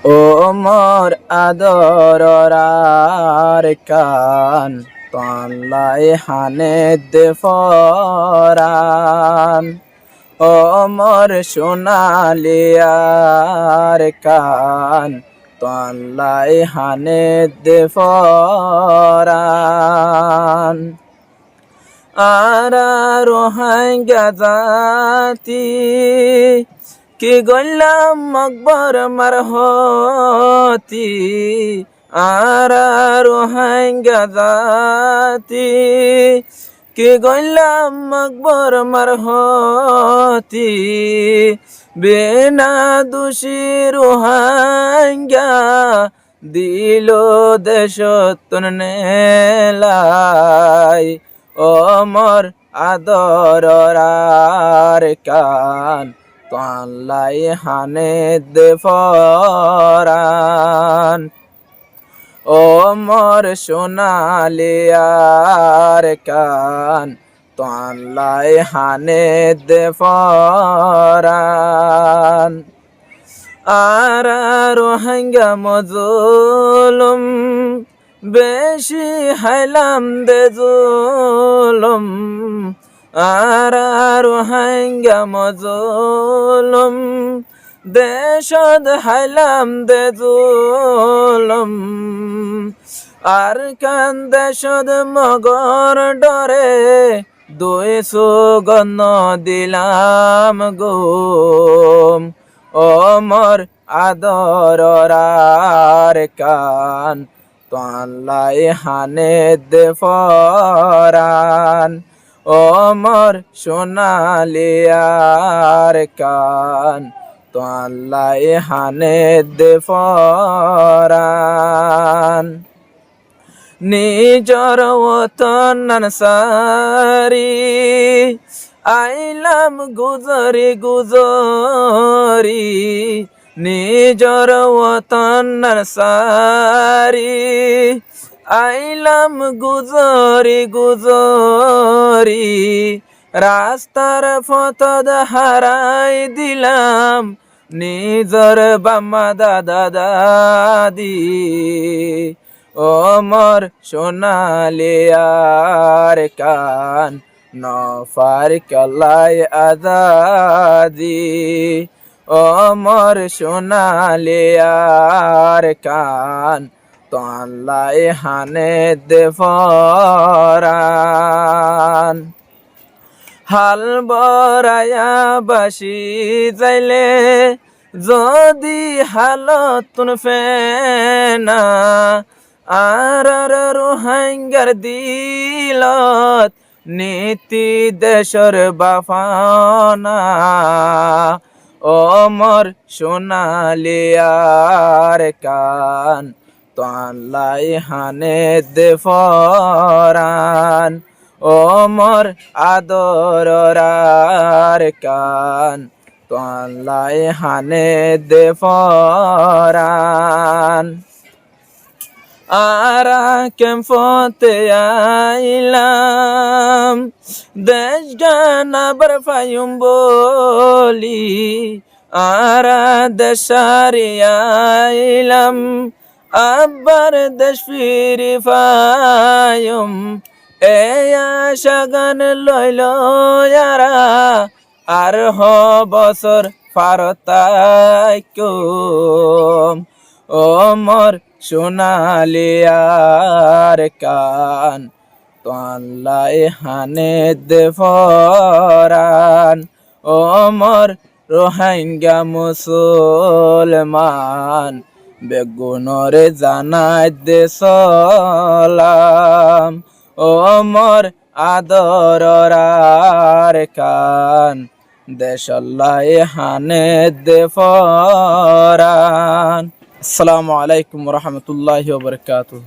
ও মোর আদরার কান তলাই হানে দে ফরান। ও মোর সোনালিয়ার কান তলাই হানে দে ফরান। আরা রোহাঙ্গা জাতি কি গল্লাম মকবর মারহতি। আরা রোহাঙ্গা জাতি কি গল্লাম মকবর মারহতি। বিনা দোষী রোহাঙ্গা দিল দেশতন নেলাই। ও মোর আদরার কান তলাই হানে দে ফরান। ও মোর সোনালিয়ার কান তলাই হানে দে ফরান। আর রোহাঙ্গা মজলুম বেশি হাইলাম দে জুলুম। আর রোহাঙ্গা মজলুম দেশদ হাইলাম দে জুলুম। আর কান দেশদ মগর ডরে দুই সুগন্ধ দিলাম গুম। ও মোর আদরার কান তলাই হানে দে ফরান। ও মোর সোনালিয়ার কান তলাই হানে দে ফরান। নিজর ওতন সারি আইলাম গুজরি গুজরি। নিজর ওতন সারি আইলাম গুজরি গুজরি। রাস্তার ফতদ হারাই দিলাম নিজর বাম্মা দাদা দাদি। ও মোর সোনালিয়ার কান নফার কলাই আজাদি। ও মোর সোনালিয়ার কান তলাই হানে দে ফরান। হাল বরায়া বাসি যাইলে যদি হালতুন ফেনা। আর রোহাঙ্গার দিলত নীতি দেশর বাফানা। ও মোর সোনালিয়ার কান তলাই হানে দে ফরান। ও মোর আদরার কান তলাই হানে দে ফরান। আরা কেম্পতে আইলাম দেশ গানা বরফায়ুম বলি। আরা দেশারি আইলাম আব্বার দেশ ফিরি ফায়ুম। এ আশা গান লইল আরা আর বছর ফারতাইকুম। ও মোর সোনালিয়ার কান তলাই হানে দে ফরান। ও মোর রোহাঙ্গা মুসলমান বেগুনরে জানাই দে সালাম। ও মোর আদরার কান দেশাল্লাই হানে দে ফরান। আসসালামু আলাইকুম ওয়া রাহমাতুল্লাহি ওয়া বারাকাতুহু।